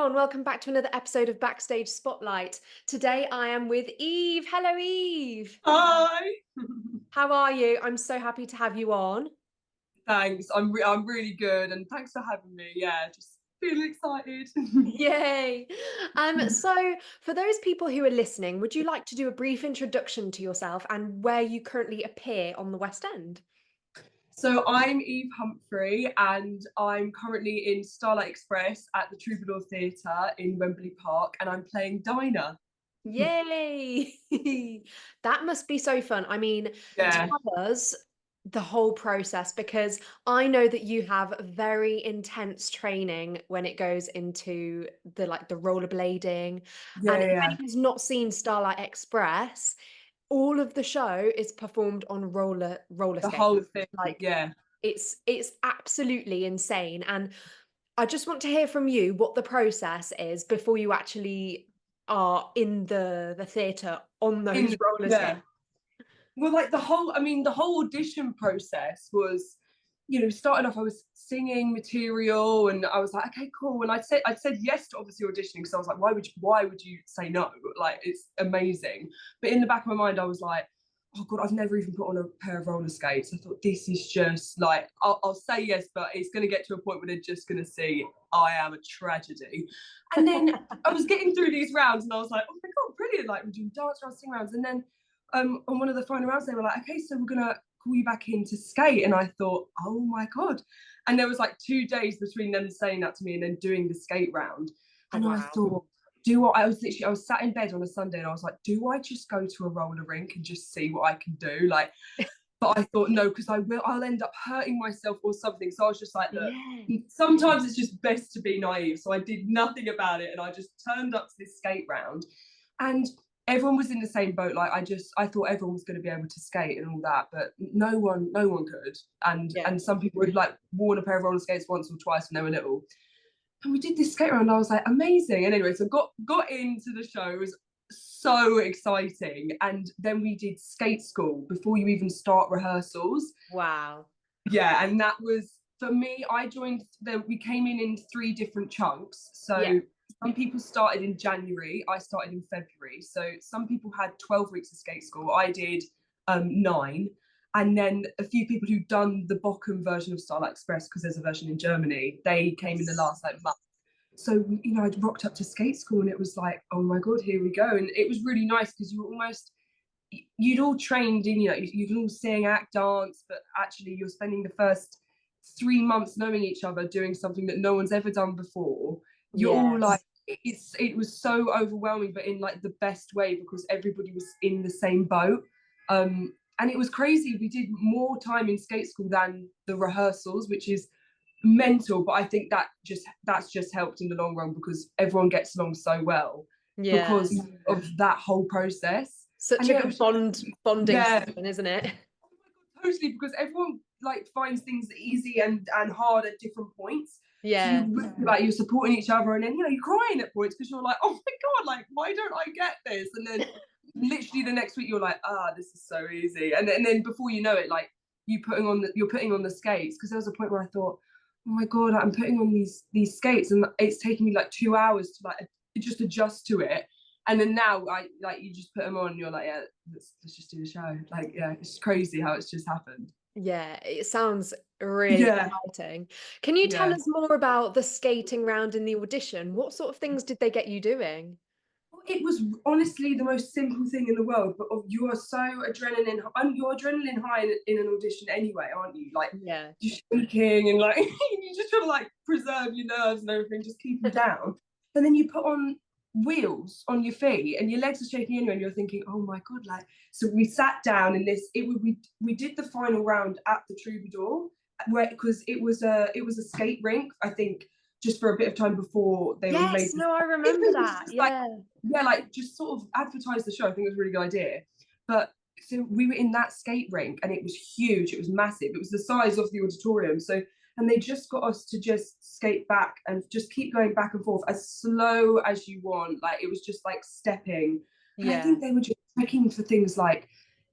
everyone, welcome back to another episode of Backstage Spotlight. Today I am with Eve. Hello, Eve. Hi. How are you? I'm so happy to have you on. Thanks. I'm really good, and thanks for having me. Yeah, just feeling excited. Yay. So for those people who are listening, would you like to do a brief introduction to yourself and where you currently appear on the West End? So I'm Eve Humphrey, and I'm currently in Starlight Express at the Troubadour Theatre in Wembley Park, and I'm playing Dinah. Yay! That must be so fun. I mean, Yeah, tell us the whole process because I know that you have very intense training when it goes into the rollerblading. And yeah, if yeah. anyone's not seen Starlight Express, all of the show is performed on roller The skates. whole thing. Like Yeah. it's absolutely insane. And I just want to hear from you what the process is before you actually are in the theatre on those In roller yeah. skates. Well, like the whole audition process was, started off, I was singing material and I was like, okay, cool. And I'd said yes to obviously auditioning because I was like, why would you say no? Like, it's amazing. But in the back of my mind, I was like, oh God, I've never even put on a pair of roller skates. I thought this is just like, I'll say yes, but it's going to get to a point where they're just going to see I am a tragedy. And then I was getting through these rounds and I was like, oh my God, brilliant. Like, we're doing dance rounds, sing rounds. And then on one of the final rounds, they were like, okay, so we're going to call you back in to skate. And I thought, oh my God. And there was like 2 days between them saying that to me and then doing the skate round. Oh, And I wow. thought, I was sat in bed on a Sunday and I was like, do I just go to a roller rink and just see what I can do? Like, but I thought, no, because I'll end up hurting myself or something. So I was just like, look, Yeah. sometimes it's just best to be naive. So I did nothing about it and I just turned up to this skate round and everyone was in the same boat. Like, I thought everyone was going to be able to skate and all that, but no one could. Yeah. And some people had like worn a pair of roller skates once or twice when they were little. And we did this skate round. And I was like, amazing. And anyway, so got into the show. It was so exciting. And then we did skate school before you even start rehearsals. Wow. Yeah, and that was for me. I joined. We came in 3 different chunks. Yeah. So some people started in January. I started in February. So some people had 12 weeks of skate school. I did 9. And then a few people who'd done the Bochum version of Starlight Express, because there's a version in Germany, they came in the Yes. last like month. So I'd rocked up to skate school and it was like, oh my God, here we go. And it was really nice because you'd all trained in, you can all sing, act, dance, but actually you're spending the first 3 months knowing each other, doing something that no one's ever done before. You're all like, Yes. it was so overwhelming, but in like the best way because everybody was in the same boat. And it was crazy. We did more time in skate school than the rehearsals, which is mental. But I think that's just helped in the long run because everyone gets along so well Yeah. because of that whole process. And Such a yeah, it good was just, bonding yeah, session, isn't it? totally, because everyone like finds things easy and hard at different points. So Yeah. you like you're supporting each other, and then you're crying at points because you're like, oh my God, like why don't I get this? And then literally the next week you're like, this is so easy. And then before you know it, like you're putting on the skates, because there was a point where I thought, oh my God, I'm putting on these skates and it's taking me like 2 hours to like just adjust to it. And then now I like you just put them on and you're like, yeah, let's just do the show. Like, yeah, it's crazy how it's just happened. Yeah, it sounds really Yeah, exciting. Can you tell yeah. us more about the skating round in the audition? What sort of things did they get you doing? It was honestly the most simple thing in the world, but you are so you're adrenaline high in an audition anyway, aren't you? Like, Yeah. you're shaking and like you just trying to like preserve your nerves and everything, just keep them down. And then you put on wheels on your feet and your legs are shaking anyway, and you're thinking, oh my God, like. So we sat down in this. We did the final round at the Troubadour, where because it was a skate rink, I think, just for a bit of time before they made Yes, this. no, I It remember was that. just like, Yeah. yeah, like just sort of advertise the show. I think it was a really good idea. But so we were in that skate rink and it was huge. It was massive. It was the size of the auditorium. So, and they just got us to just skate back and just keep going back and forth as slow as you want. Like, it was just like stepping. And I Yeah. think they were just checking for things like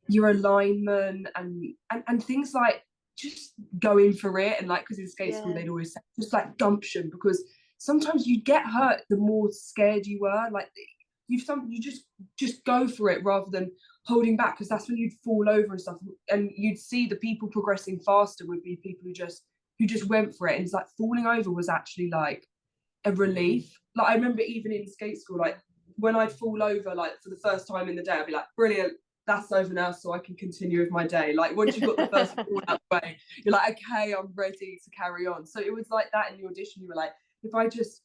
your alignment and things like just going for it. And like, because in skate school Yeah. they'd always say just like gumption, because sometimes you get hurt the more scared you were. Like you just go for it rather than holding back, because that's when you'd fall over and stuff, and you'd see the people progressing faster would be people who just went for it. And it's like falling over was actually like a relief. Like I remember even in skate school, like when I'd fall over like for the first time in the day, I'd be like, brilliant, that's over now, so I can continue with my day. Like once you got the first fall out the way, you're like, okay, I'm ready to carry on. So it was like that in the audition. You were like, if I just,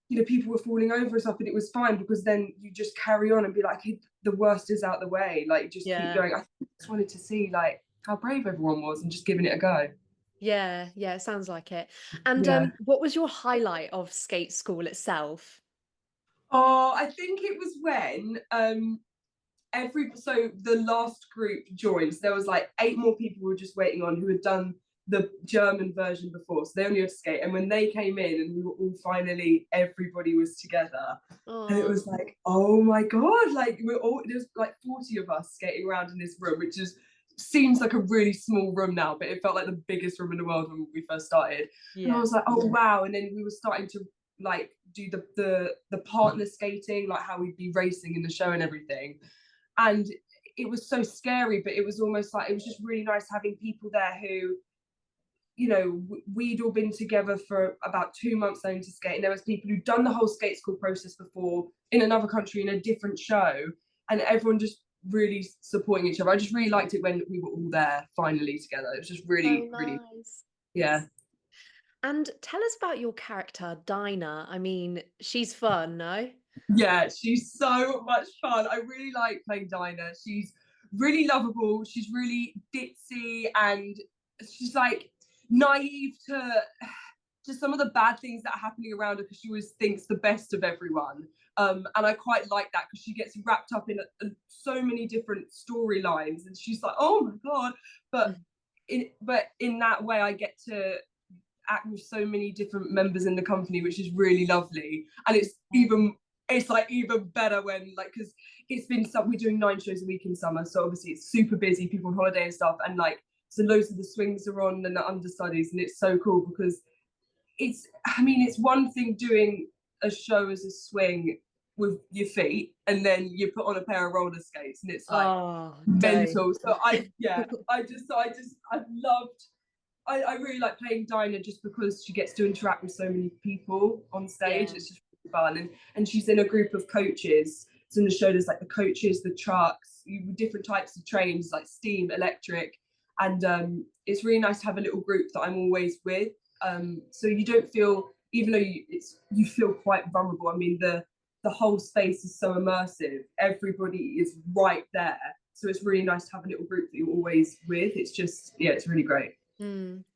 you know, people were falling over and stuff, and it was fine, because then you just carry on and be like, hey, the worst is out the way. Like just keep Yeah. going. I just wanted to see like how brave everyone was and just giving it a go. Yeah, yeah, it sounds like it. And Yeah. what was your highlight of skate school itself? Oh, I think it was when so the last group joined. So there was like 8 more people who were just waiting on, who had done the German version before, so they only had to skate. And when they came in and we were all finally, everybody was together, and it Oh, was like, oh my god, like there's like 40 of us skating around in this room, which is seems like a really small room now, but it felt like the biggest room in the world when we first started. And I yeah. was like, oh wow. And then we were starting to like do the partner skating, like how we'd be racing in the show and everything. And it was so scary, but it was almost like, it was just really nice having people there who, you know, we'd all been together for about 2 months learning to skate, and there was people who'd done the whole skate school process before in another country in a different show, and everyone just really supporting each other. I just really liked it when we were all there finally together. It was just So really, really, nice. yeah. And tell us about your character, Dinah. I mean, she's fun, no? Yeah, she's so much fun. I really like playing Dinah. She's really lovable. She's really ditzy, and she's like naive to some of the bad things that are happening around her, because she always thinks the best of everyone. And I quite like that, because she gets wrapped up in so many different storylines, and she's like, oh my god. But in that way, I get to act with so many different members in the company, which is really lovely. And it's like even better when, like, because it's been we're doing 9 shows a week in summer, so obviously it's super busy, people on holiday and stuff, and like, so loads of the swings are on and the understudies, and it's so cool, because I mean, it's one thing doing a show as a swing with your feet, and then you put on a pair of roller skates, and it's like Oh, don't. mental. So I've loved, I really like playing Dinah, just because she gets to interact with so many people on stage. Yeah. It's just really fun. And she's in a group of coaches. So in the show, there's like the coaches, the trucks, different types of trains, like steam, electric. And it's really nice to have a little group that I'm always with. So you don't feel, even though you feel quite vulnerable. I mean, the whole space is so immersive. Everybody is right there. So it's really nice to have a little group that you're always with. It's just, yeah, it's really great.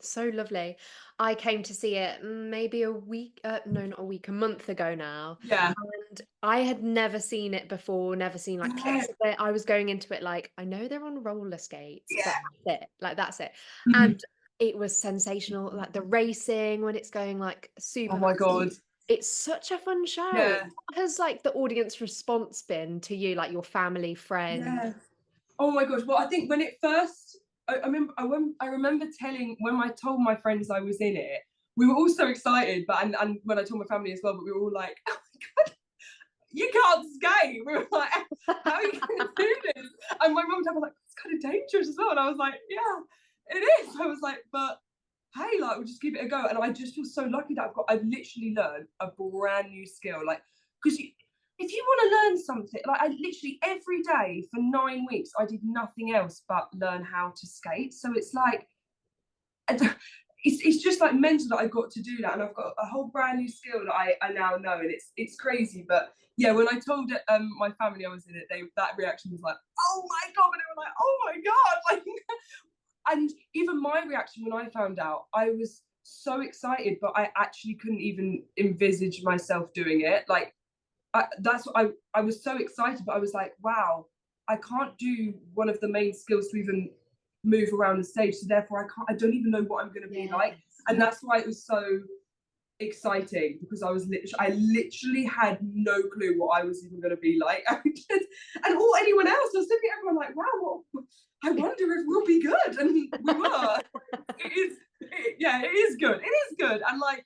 So lovely. I came to see it maybe a week, no, not a week, a month ago now. Yeah. And I had never seen it before, never seen like Yeah. clips of it. I was going into it like, I know they're on roller skates, but Yeah. that's it. Like, that's it. Mhm. And it was sensational. Like the racing when it's going like Oh super my fast. god. It's such a fun show. Yeah. What has like the audience response been to you, like your family, friends? Yeah. Oh my gosh. Well, I think when it first, I remember telling, when I told my friends I was in it, we were all so excited. But and when I told my family as well, but we were all like, oh my god, you can't skate. We were like, how are you going to do this? And my mum and dad were like, it's kind of dangerous as well. And I was like, yeah, it is. I was like, but hey, like, we'll just give it a go. And I just feel so lucky that I've literally learned a brand new skill. Like, because if you want to learn something, like, I literally every day for 9 weeks, I did nothing else but learn how to skate. So it's like, it's just like mental that I got to do that, and I've got a whole brand new skill that I now know, and it's crazy. But yeah, when I told my family I was in it, that reaction was like, oh my god, and they were like, oh my god, like, and even my reaction when I found out, I was so excited, but I actually couldn't even envisage myself doing it. Like, I was so excited, but I was like, wow, I can't do one of the main skills to even move around the stage, so therefore I don't even know what I'm going to be Yes. like. And that's why it was so exciting, because I literally had no clue what I was even going to be like. And all anyone else, I was looking at everyone like, wow, I wonder if we'll be good. And we were. Yeah, it is good. It is good. And like,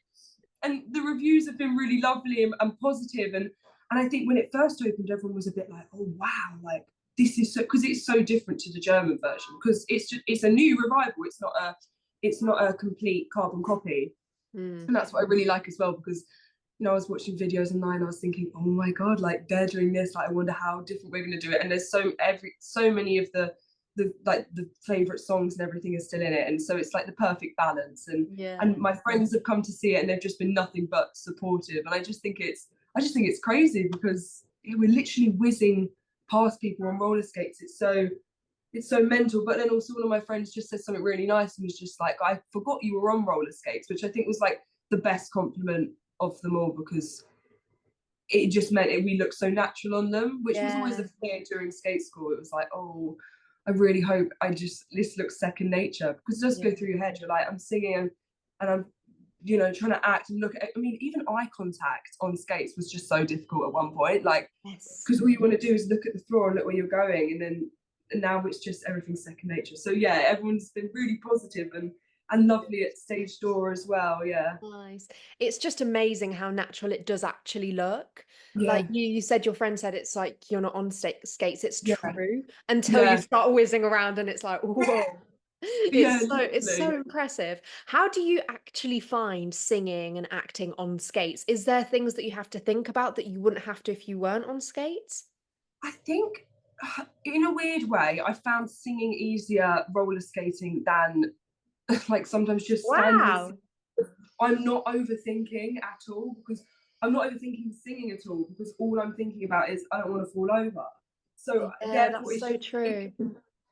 and the reviews have been really lovely and positive, and I think when it first opened, everyone was a bit like, oh wow, like this is so, because it's so different to the German version, because it's a new revival. It's not a complete carbon copy, Mm. and that's what I really like as well, because I was watching videos online. I was thinking, oh my god, like they're doing this. Like I wonder how different we're going to do it. And there's so many of the favorite songs and everything is still in it, and so it's like the perfect balance. And Yeah. my friends have come to see it, and they've just been nothing but supportive. And I just think it's crazy, because we're literally whizzing past people on roller skates. It's so mental. But then also one of my friends just said something really nice, and was just like, I forgot you were on roller skates, which I think was like the best compliment of them all, because it just meant we looked so natural on them, which was always a Yeah. fear during skate school. It was like, oh, I really hope this looks second nature, because it does Yeah. go through your head. You're like, I'm singing, and I'm trying to act and look at it. I mean, even eye contact on skates was just so difficult at one point, like, Yes. because all you want to do is look at the floor and look where you're going, and now it's just everything's second nature. So yeah, everyone's been really positive and lovely at stage door as well. Yeah. Nice. It's just amazing how natural it does actually look. Like Yeah. you said, your friend said it's like you're not on skates. It's Yeah. true until you Yeah. start whizzing around and it's like, whoa. Yeah, It's so literally. impressive. How do you actually find singing and acting on skates? Is there things that you have to think about that you wouldn't have to if you weren't on skates? I think, in a weird way, I found singing easier roller skating than like sometimes just standing and Wow. singing. I'm not overthinking at all, because I'm not overthinking singing at all, because all I'm thinking about is I don't want to fall over. So Yeah, therefore, that's so true.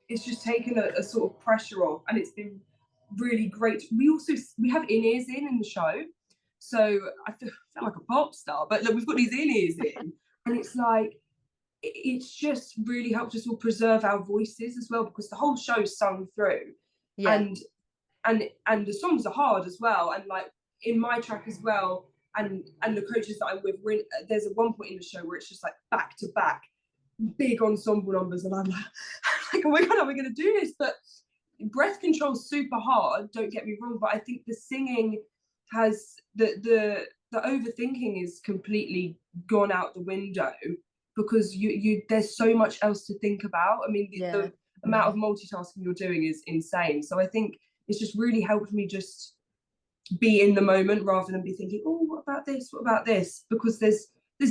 it's just taken a sort of pressure off, and it's been really great. We have in-ears in the show, so I feel like a pop star, but look, we've got these in-ears in, and it's like it's just really helped us all preserve our voices as well, because the whole show is sung through, Yeah. and and the songs are hard as well, and like in my track as well, and the coaches that I'm with, there's a one point in the show where it's just like back to back big ensemble numbers, and I'm like, like, oh my god, how are we going to do this? But breath control's super hard, don't get me wrong, but I think the singing has the overthinking is completely gone out the window, because you there's so much else to think about. I mean, Yeah. the amount of multitasking you're doing is insane. So I think it's just really helped me just be in the moment, rather than be thinking, oh, what about this, what about this, because there's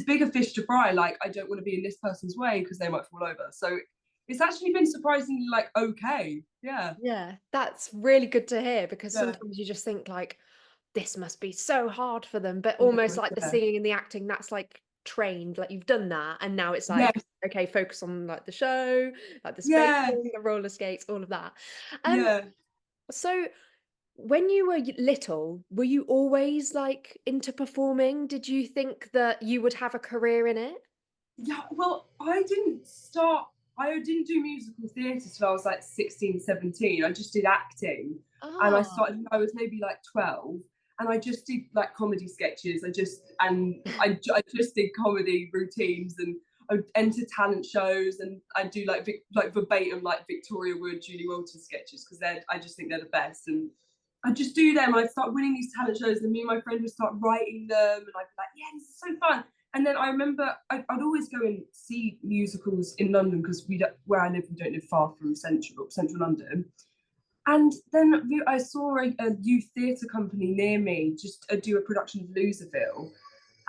bigger fish to fry. Like, I don't want to be in this person's way because they might fall over. So it's actually been surprisingly like okay. Yeah. Yeah, that's really good to hear because Yeah. sometimes you just think like this must be so hard for them, but Oh almost my like the God, yeah. singing and the acting, that's like trained, like you've done that, and now it's like, Yes. okay, focus on like the show, like the spacing, Yeah. the roller skates, all of that. Um, Yeah. so when you were little, were you always like into performing? Did you think that you would have a career in it? Yeah, well, I didn't do musical theatre till I was like 16, 17. I just did acting. And Oh, I was maybe like 12. And I just did like comedy sketches. I just did comedy routines, and I would enter talent shows, and I do like verbatim like Victoria Wood, Julie Walters sketches, because I just think they're the best. And I just do them, and I'd start winning these talent shows, and me and my friend would start writing them, and I'd be like, yeah, this is so fun. And then I remember I'd always go and see musicals in London, because where I live, we don't live far from central London. And then I saw a youth theatre company near me just do a production of Loserville,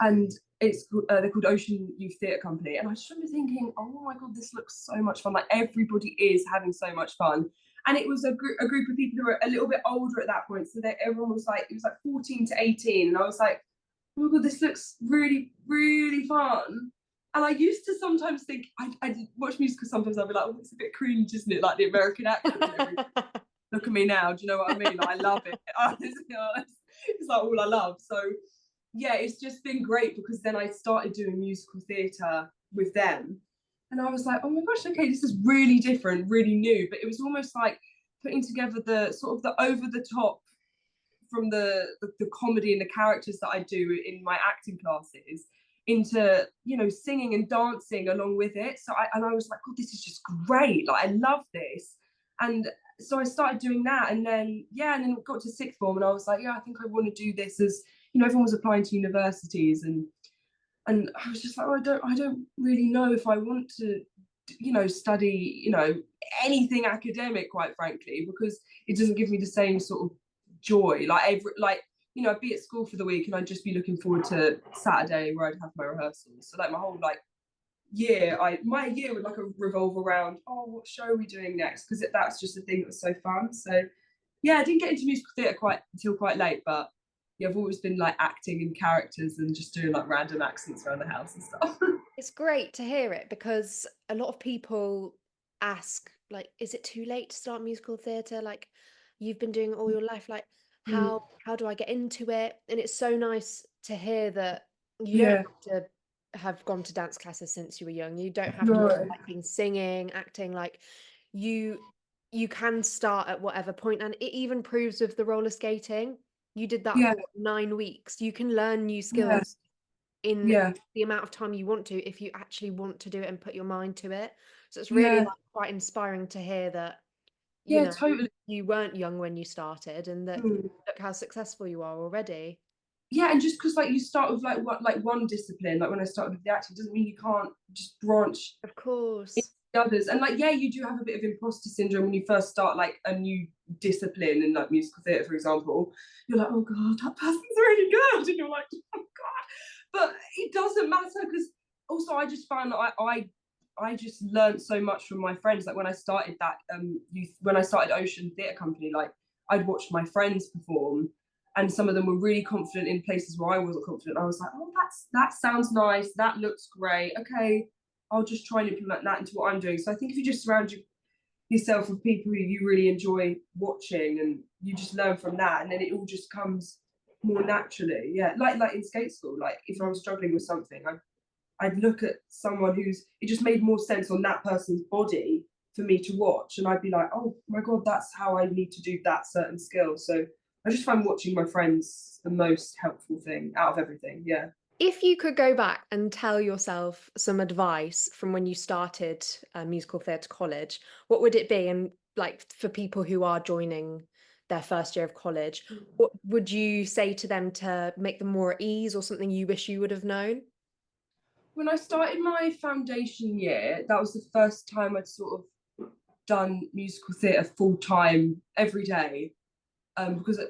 and they're called Ocean Youth Theatre Company. And I just remember thinking, oh my god, this looks so much fun! Like, everybody is having so much fun. And it was a group of people who were a little bit older at that point, so everyone was like, it was like 14 to 18, and I was like, oh my god, this looks really, really fun. And I used to sometimes think, I watch musicals, sometimes I'd be like, oh, it's a bit cringe, isn't it? Like the American accents and everything. Look at me now, do you know what I mean? Like, I love it. It's like all I love. So yeah, it's just been great, because then I started doing musical theatre with them. And I was like, oh my gosh, okay, this is really different, really new. But it was almost like putting together the sort of the over the top from the comedy and the characters that I do in my acting classes into singing and dancing along with it. So I was like, God, this is just great. Like, I love this. And so I started doing that, and then got to sixth form, and I was like, yeah, I think I want to do this as everyone was applying to universities, and I was just like, oh, I don't really know if I want to, study, anything academic, quite frankly, because it doesn't give me the same sort of joy. I'd be at school for the week and I'd just be looking forward to Saturday where I'd have my rehearsals. So like my whole my year would like revolve around, oh, what show are we doing next? Because that's just a thing that was so fun. So yeah, I didn't get into musical theatre quite late, but yeah, I've always been like acting in characters and just doing like random accents around the house and stuff. It's great to hear it because a lot of people ask, like, is it too late to start musical theatre? Like, you've been doing it all your life. Like, Mm, how do I get into it? And it's so nice to hear that you don't yeah, have to have gone to dance classes since you were young. You don't have to have no, like been singing, acting. Like, you you can start at whatever point, and it even proves with the roller skating. You did that yeah, for 9 weeks. You can learn new yeah, skills in yeah, the amount of time you want to if you actually want to do it and put your mind to it. So it's really yeah, like quite inspiring to hear that, you yeah, know, totally. you weren't young when you started and that Mm. look how successful you are already. Yeah, and just because like you start with one discipline, like when I started with the acting, doesn't mean you can't just branch Of into course. the others. And like, yeah, you do have a bit of imposter syndrome when you first start like a new discipline in like musical theatre, for example. You're like, oh god, that person's really good, and you're like, oh god. But it doesn't matter because also I just found that I just learned so much from my friends. Like when I started that when I started Ocean Theatre Company, like I'd watched my friends perform, and some of them were really confident in places where I wasn't confident. I was like, oh, that sounds nice. That looks great. Okay, I'll just try and implement that into what I'm doing. So I think if you just surround yourself with people who you really enjoy watching, and you just learn from that, and then it all just comes more naturally. Yeah, like in skate school. Like if I was struggling with something, I'd look at someone who's it just made more sense on that person's body for me to watch, and I'd be like, oh my god, that's how I need to do that certain skill. So I just find watching my friends the most helpful thing out of everything. Yeah. If you could go back and tell yourself some advice from when you started musical theatre college, what would it be? And like for people who are joining their first year of college, what would you say to them to make them more at ease or something you wish you would have known? When I started my foundation year, that was the first time I'd sort of done musical theatre full time every day, because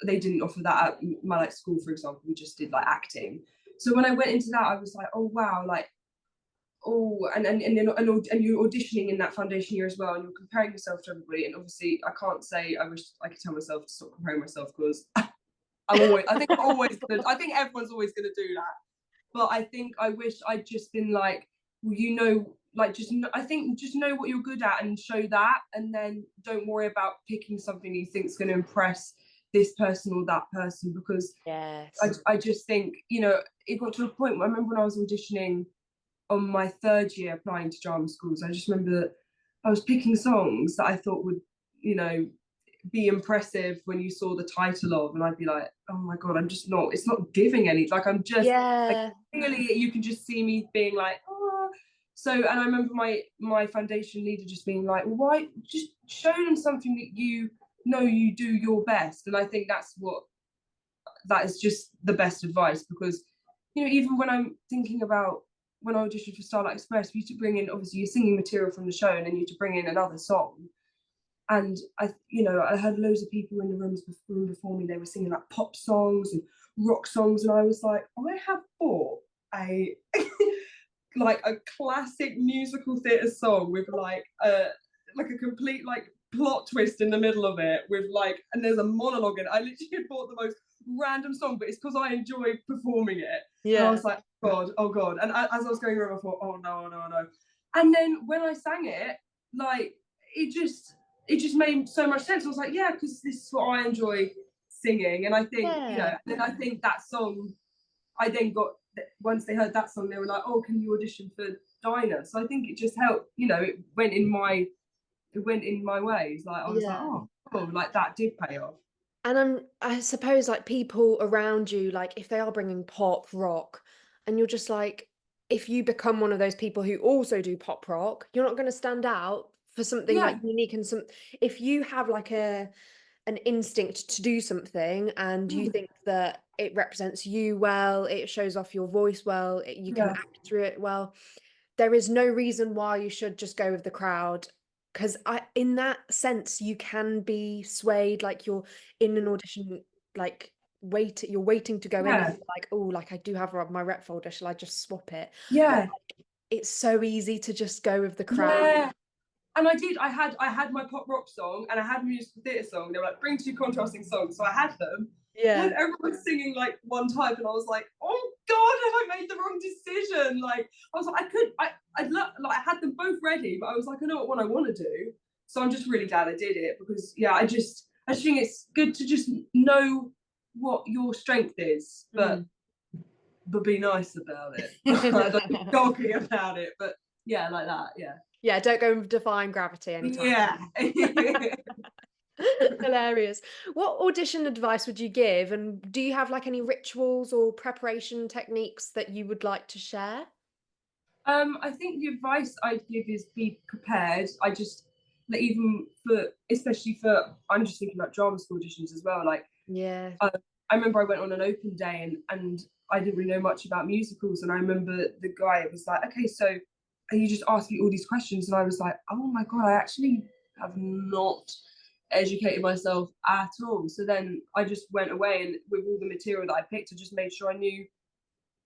they didn't offer that at my like school, for example. We just did like acting. So when I went into that, I was like, oh wow, like oh, and you're auditioning in that foundation year as well, and you're comparing yourself to everybody. And obviously, I can't say I wish I could tell myself to stop comparing myself because I think I'm always gonna, I think everyone's always gonna do that. But I think I wish I'd just been like, well, like I think just know what you're good at and show that, and then don't worry about picking something you think's going to impress this person or that person, because Yes. I just think it got to a point where I remember when I was auditioning on my third year applying to drama schools. I just remember that I was picking songs that I thought would you know be impressive when you saw the title of, and I'd be like, oh my god, I'm just not. It's not giving any. Like I'm just like Yeah. really, you can just see me being like, oh. So, and I remember my foundation leader just being like, why just show them something that you know you do your best, and I think that is just the best advice, because even when I'm thinking about when I auditioned for Starlight Express, we used to bring in obviously your singing material from the show, and then you had to bring in another song. And I heard loads of people in the room before me. They were singing like pop songs and rock songs, and I was like, I have bought a like a classic musical theatre song with like a complete like plot twist in the middle of it, with like, and there's a monologue in it. I literally bought the most random song, but it's because I enjoy performing it. And I Yeah. was like, oh god. And as I was going around, I thought, oh no, no, no. And then when I sang it, like it just made so much sense. I was like, yeah, because this is what I enjoy singing. And I think, Yeah. then I think that song, I then got, once they heard that song, they were like, oh, can you audition for Dinah? So I think it just helped, it went in my ways. Like I was like, Yeah. oh, cool, like that did pay off. And I suppose like people around you, like if they are bringing pop rock, and you're just like, if you become one of those people who also do pop rock, you're not going to stand out for something like Yeah, unique and some. If you have like an instinct to do something and you think that it represents you well, it shows off your voice well, you can Yeah, act through it well, there is no reason why you should just go with the crowd. Because in that sense, you can be swayed, like you're in an audition, like you're waiting to go in, and yeah, you're like, oh, like I do have my rep folder, shall I just swap it? But yeah, like, it's so easy to just go with the crowd. yeah. And I did. I had my pop rock song and I had a musical theatre song. They were like, bring two contrasting songs, so I had them. And Yeah. everyone was singing like one type, and I was like, oh God, have I made the wrong decision? Like, I was like, I had them both ready, but I was like, I know what one I want to do. So I'm just really glad I did it, because yeah, I just think it's good to just know what your strength is, but be nice about it. Don't be Mm. doggy about it, but yeah, like that, yeah. Yeah, don't go and define gravity anytime. Yeah. Hilarious. What audition advice would you give? And do you have like any rituals or preparation techniques that you would like to share? I think the advice I'd give is be prepared. I just like, even for, especially for, I'm just thinking about drama school auditions as well. Like, Yeah. I remember I went on an open day, and I didn't really know much about musicals, and I remember the guy was like, okay, so you just asked me all these questions, and I was like, oh my God, I actually have not educated myself at all. So then I just went away, and with all the material that I picked, I just made sure I knew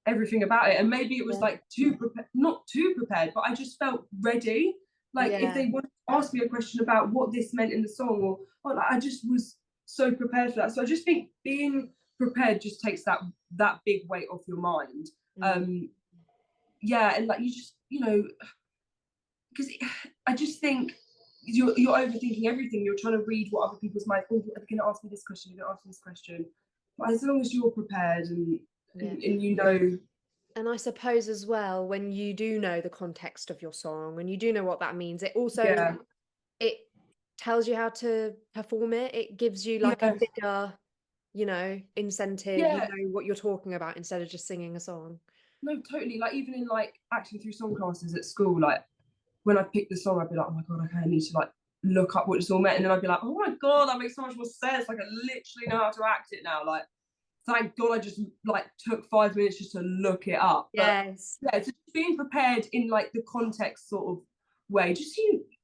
everything about it. And maybe it was Yeah. like not too prepared, but I just felt ready. Like, if Yeah. they wanted to ask me a question about what this meant in the song, or like, I just was so prepared for that. So I just think being prepared just takes that big weight off your mind. Mm. Yeah, and like, you just, because I just think you're overthinking everything. You're trying to read what other people's minds. Oh, they're going to ask me this question. They're going to ask me this question. But as long as you're prepared, and Yeah. and you know. And I suppose as well, when you do know the context of your song, when you do know what that means, it also Yeah, it tells you how to perform it. It gives you like a yeah, bigger, incentive. You yeah. know what you're talking about instead of just singing a song. No, totally. Like, even in like acting through song classes at school, like when I picked the song, I'd be like, oh my God, okay, I need to like look up what it's all meant. And then I'd be like, oh my God, that makes so much more sense. Like, I literally know how to act it now. Like, thank God I just like took 5 minutes just to look it up. But Yes. yeah, just being prepared in like the context sort of way, just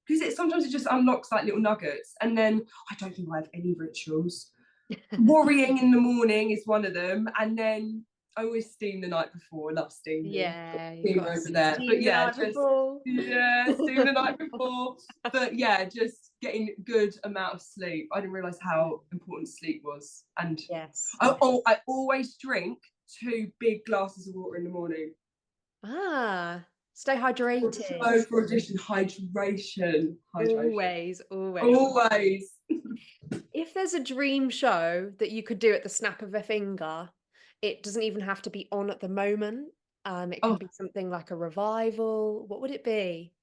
because sometimes it just unlocks like little nuggets. And then I don't think I have any rituals. Worrying in the morning is one of them, and then I always steam the night before. I love steaming. Yeah, you've Steam got to over there. But steam the yeah, night just before. steam the night before. But yeah, just getting good amount of sleep. I didn't realise how important sleep was. And Yes. I always drink 2 big glasses of water in the morning. Ah, stay hydrated. For audition, hydration. Always, always. Always. If there's a dream show that you could do at the snap of a finger, it doesn't even have to be on at the moment. It can Oh, be something like a revival. What would it be?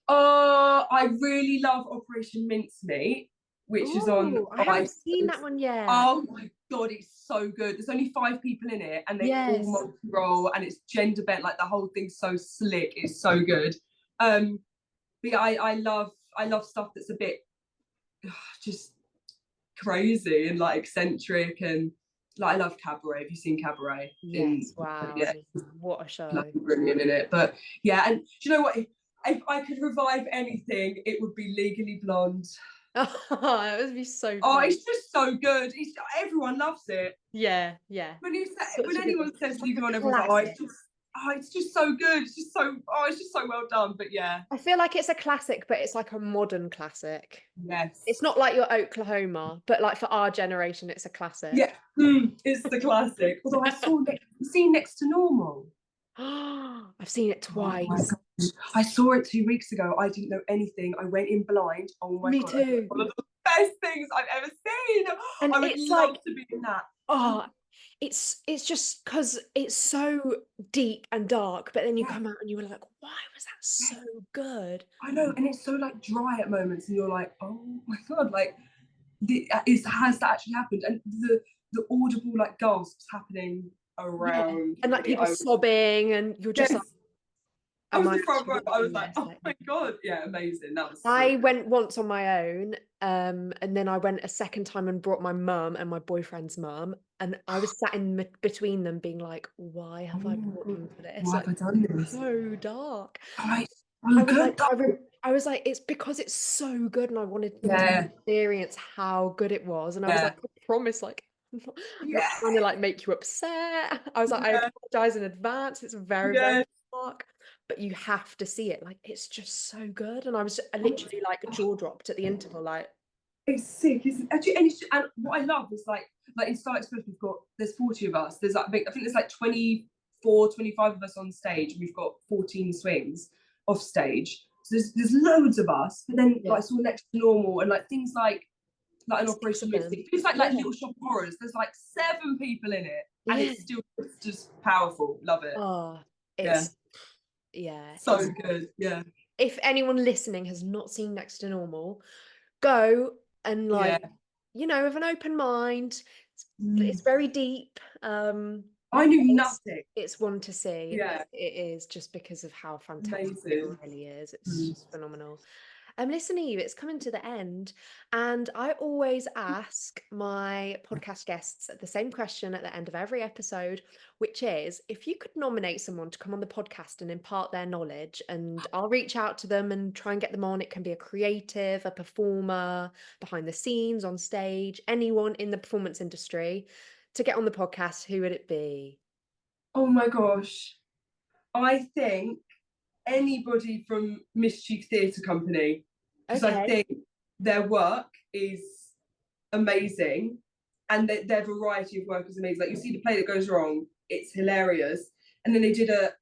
I really love Operation Mincemeat, which is on Oh, I haven't seen that Iceland. one yet. Oh my God, it's so good. There's only 5 people in it, and they all Yes. multi-role, and it's gender bent. Like, the whole thing's so slick. It's so good. But yeah, I love stuff that's a bit just crazy and like eccentric, and like, I love Cabaret. Have you seen Cabaret? Yes. Wow. Yeah, What a like, show. brilliant in it. But yeah, and do you know what? If I could revive anything, it would be Legally Blonde. Oh, that would be so Oh, fun. it's just so good. Everyone loves it. Yeah, yeah. When Such a good one. anyone says Like Legally a Blonde, everyone's like, classic. it's just so good. It's just so well done. But yeah, I feel like it's a classic, but it's like a modern classic. yes, It's not like your Oklahoma, but like for our generation, it's a classic. yeah, it's the classic. Although seen Next to Normal. I've seen it Oh my twice. gosh. I saw it 2 weeks ago. I didn't know anything. I went in blind. Oh my Me God. I think too. one of the best things I've ever seen. And I would it's love like, to be in that. oh, it's just because it's so deep and dark, but then you Yeah, come out and you were like, why was that so yes, good? I know. And it's so like dry at moments, and you're like, oh my God, like, has that actually happened? And the audible like gasps happening Yeah. around And like me. people sobbing, and you're just like, Yes, I Am was I in the front row. actually I was like, oh USA? my God. Yeah, amazing. That was so I good. went once on my own, and then I went a second time and brought my mum and my boyfriend's mum, and I was sat in between them, being like, "Why Oh have I my brought God. them to this? Why Like, have I done this? so dark." Oh, it's I so was like, good though. I was like, it's because it's so good, and I wanted them to Yeah, experience how good it was. And I was like, yeah, I promise, like, I'm not yeah, trying to like make you upset. I was like, I yeah, apologize in advance. It's very, very yeah. dark, but you have to see it. Like, it's just so good. And I Oh, literally like jaw dropped at the interval. Like, it's sick, isn't it? Actually, and what I love is like in Starlight Express, there's 40 of us. There's like I think there's like 24, 25 of us on stage, and we've got 14 swings off stage. So there's loads of us, but then yeah, like it's all next to normal and like things like an 6 Operation of them. Mystic. It feels like Yeah, Little Shop of Horrors. There's like 7 people in it, and yeah. it's still just powerful. Love it. Oh, Yeah, it's yeah, so it's good. Yeah, if anyone listening has not seen Next to Normal, go and yeah. like, with an open mind. It's Mm. very deep. I knew It's nothing. it's one to see. Yeah, It is just because of how fantastic it amazing. really is. It's Mm. just phenomenal. Listening to you, it's coming to the end, and I always ask my podcast guests the same question at the end of every episode, which is if you could nominate someone to come on the podcast and impart their knowledge, and I'll reach out to them and try and get them on. It can be a creative, a performer, behind the scenes, on stage, anyone in the performance industry to get on the podcast. Who would it be? Oh my gosh. I think anybody from Mischief Theatre Company, because I Okay, think their work is amazing and their variety of work is amazing. Like you see the play that goes wrong, it's hilarious. And then they did a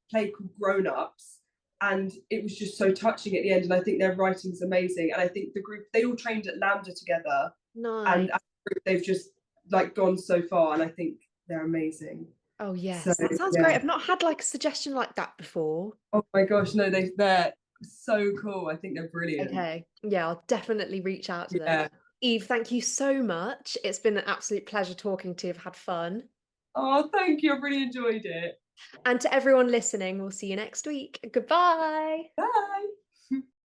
play called Grown Ups, and it was just so touching at the end. And I think their writing's amazing. And I think the group, they all trained at Lambda together, and nice. as a group, they've just like gone so far. And I think they're amazing. Oh So yes, that sounds great. yeah. I've not had like a suggestion like that before. Oh my gosh, no, they're so cool. I think they're brilliant. Okay. Yeah, I'll definitely reach out to them. Yeah. Eve, thank you so much. It's been an absolute pleasure talking to you. I've had fun. Oh, thank you. I've really enjoyed it. And to everyone listening, we'll see you next week. Goodbye. Bye.